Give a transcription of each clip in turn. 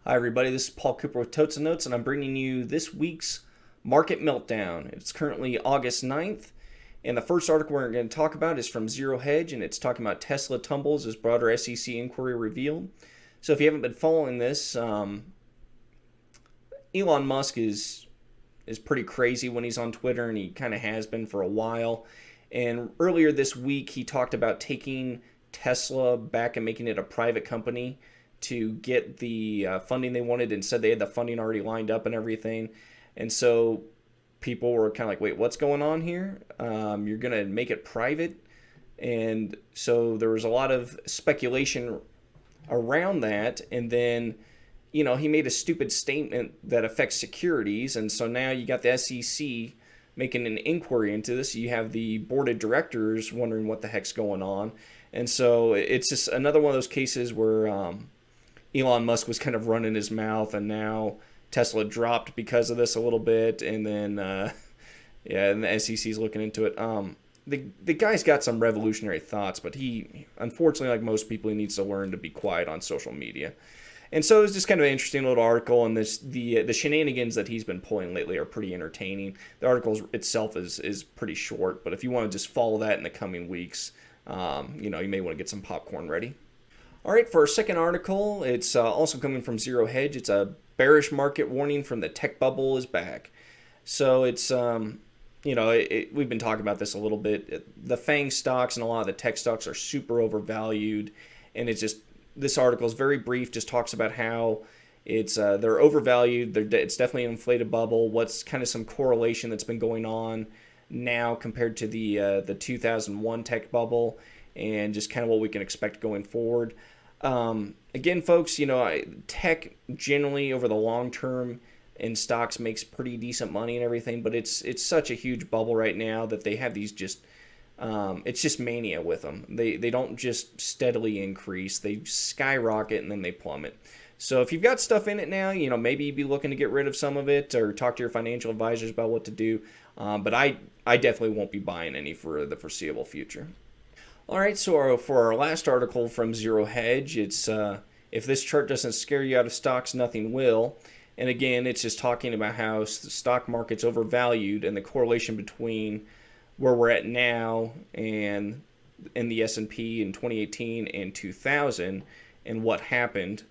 Hi, everybody. This is Paul Cooper with Totes and Notes, and I'm bringing you this week's Market Meltdown. It's currently August 9th, and the first article we're going to talk about is from Zero Hedge, and it's talking about Tesla tumbles as broader SEC inquiry revealed. So if you haven't been following this, Elon Musk is pretty crazy when he's on Twitter, and he kind of has been for a while. And earlier this week, he talked about taking Tesla back and making it a private company to get the funding they wanted, and said they had the funding already lined up and everything. And so people were kind of like, wait, what's going on here? You're going to make it private? And so there was a lot of speculation around that. And then, he made a stupid statement that affects securities. And so now you got the SEC making an inquiry into this. You have the board of directors wondering what the heck's going on. And so it's just another one of those cases where Elon Musk was kind of running his mouth, and now Tesla dropped because of this a little bit, and then and the SEC's looking into it. The guy's got some revolutionary thoughts, but he, unfortunately, like most people, he needs to learn to be quiet on social media. And so it's just kind of an interesting little article, and the shenanigans that he's been pulling lately are pretty entertaining. The article itself is pretty short, but if you want to just follow that in the coming weeks, you may want to get some popcorn ready. All right, for our second article, it's also coming from Zero Hedge. It's a bearish market warning from the tech bubble is back. So it's, we've been talking about this a little bit. The FANG stocks and a lot of the tech stocks are super overvalued. And it's just, this article is very brief, just talks about how they're overvalued. It's definitely an inflated bubble. What's kind of some correlation that's been going on now compared to the 2001 tech bubble, and just kind of what we can expect going forward. Again, folks, tech generally over the long term in stocks makes pretty decent money and everything, but it's such a huge bubble right now that they have these it's just mania with them. They don't just steadily increase. They skyrocket and then they plummet. So if you've got stuff in it now, maybe you'd be looking to get rid of some of it or talk to your financial advisors about what to do. But I definitely won't be buying any for the foreseeable future. All right, so for our last article from Zero Hedge, it's if this chart doesn't scare you out of stocks, nothing will. And again, it's just talking about how the stock market's overvalued and the correlation between where we're at now and in the S&P in 2018 and 2000 and what happened.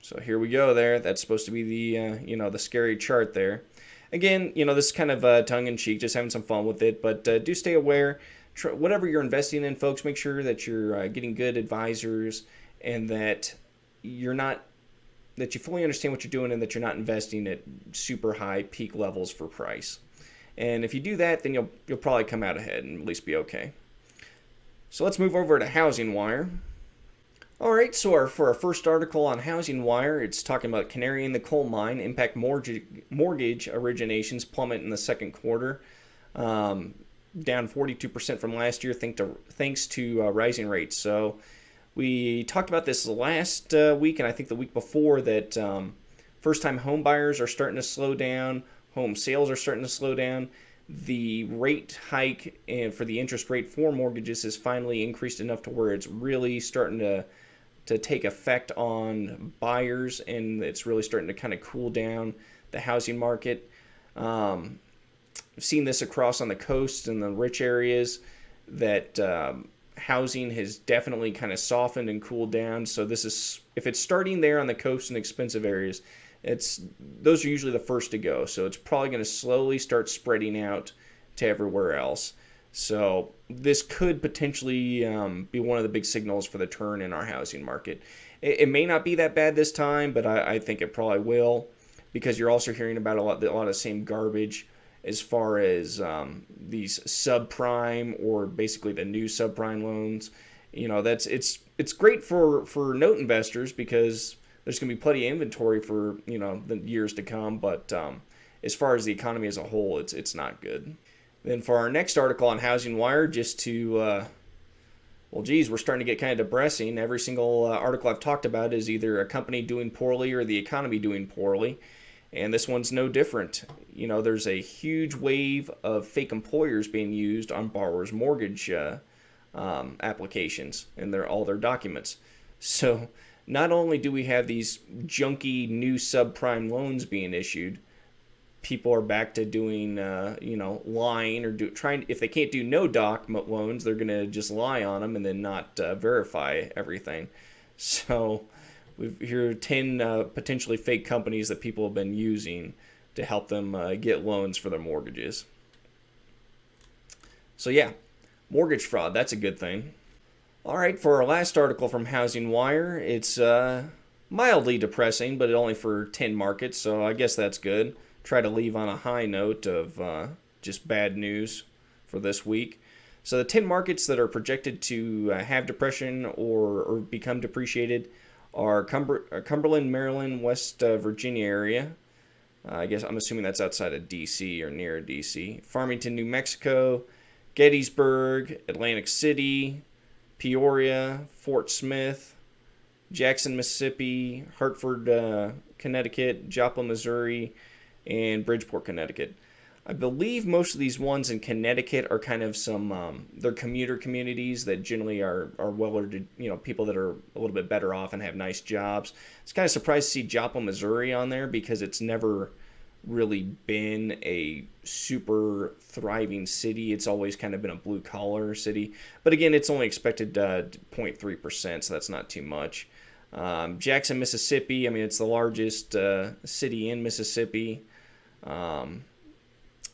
So here we go there. That's supposed to be the scary chart there. Again, this is kind of tongue-in-cheek, just having some fun with it, but do stay aware. Whatever you're investing in, folks, make sure that you're getting good advisors and that you fully understand what you're doing and that you're not investing at super high peak levels for price. And if you do that, then you'll probably come out ahead and at least be okay. So let's move over to Housing Wire. All right, so for our first article on Housing Wire, it's talking about canary in the coal mine, impact mortgage originations plummet in the second quarter. Down 42% from last year thanks to rising rates. So we talked about this last week, and I think the week before, that first-time home buyers are starting to slow down. Home sales are starting to slow down. The rate hike for the interest rate for mortgages has finally increased enough to where it's really starting to take effect on buyers, and it's really starting to kind of cool down the housing market. I've seen this across on the coast and the rich areas that housing has definitely kind of softened and cooled down. So if it's starting there on the coast and expensive areas, those are usually the first to go. So it's probably going to slowly start spreading out to everywhere else. So this could potentially be one of the big signals for the turn in our housing market. It may not be that bad this time, but I think it probably will, because you're also hearing about a lot of the same garbage as far as these subprime, or basically the new subprime loans. It's great for note investors because there's going to be plenty of inventory for the years to come. But as far as the economy as a whole, it's not good. Then for our next article on Housing Wire, just to we're starting to get kind of depressing. Every single article I've talked about is either a company doing poorly or the economy doing poorly. And this one's no different. There's a huge wave of fake employers being used on borrowers' mortgage applications and all their documents. So not only do we have these junky new subprime loans being issued, people are back to doing, lying or trying. If they can't do no doc loans, they're gonna just lie on them and then not verify everything. So here are 10 potentially fake companies that people have been using to help them get loans for their mortgages. So yeah, mortgage fraud, that's a good thing. All right, for our last article from Housing Wire, it's mildly depressing, but only for 10 markets, so I guess that's good. Try to leave on a high note of just bad news for this week. So the 10 markets that are projected to have depression or become depreciated are Cumberland, Maryland, West Virginia area. I guess I'm assuming that's outside of D.C. or near D.C. Farmington, New Mexico, Gettysburg, Atlantic City, Peoria, Fort Smith, Jackson, Mississippi, Hartford, Connecticut, Joplin, Missouri, and Bridgeport, Connecticut. I believe most of these ones in Connecticut are kind of they're commuter communities that generally are well-ordered, people that are a little bit better off and have nice jobs. It's kind of surprised to see Joplin, Missouri on there because it's never really been a super thriving city. It's always kind of been a blue-collar city. But again, it's only expected 0.3%, so that's not too much. Jackson, Mississippi, it's the largest city in Mississippi.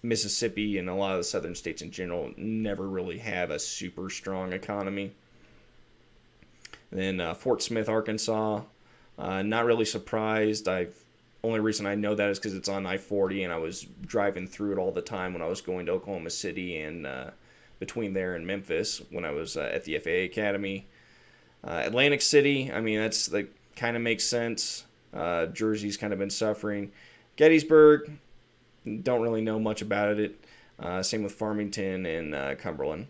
Mississippi and a lot of the southern states in general never really have a super strong economy. And then Fort Smith, Arkansas, not really surprised. Only reason I know that is because it's on I-40 and I was driving through it all the time when I was going to Oklahoma City and between there and Memphis when I was at the FAA Academy. Atlantic City, that's like kind of makes sense. Jersey's kind of been suffering. Gettysburg, don't really know much about it. Same with Farmington and Cumberland.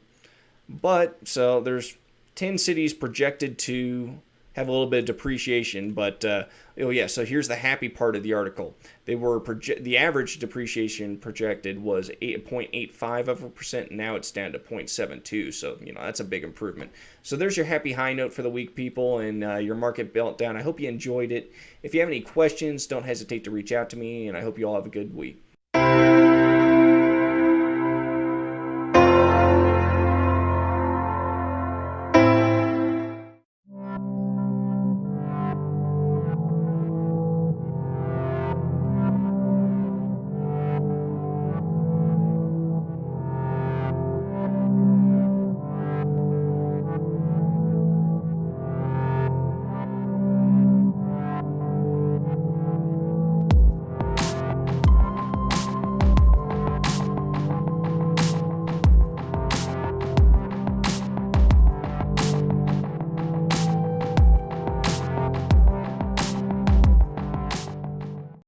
So there's 10 cities projected to have a little bit of depreciation, but so here's the happy part of the article. The average depreciation projected was 0.85%, and now it's down to 0.72. So that's a big improvement. So there's your happy high note for the week, people, and your market meltdown. I hope you enjoyed it. If you have any questions, don't hesitate to reach out to me, and I hope you all have a good week.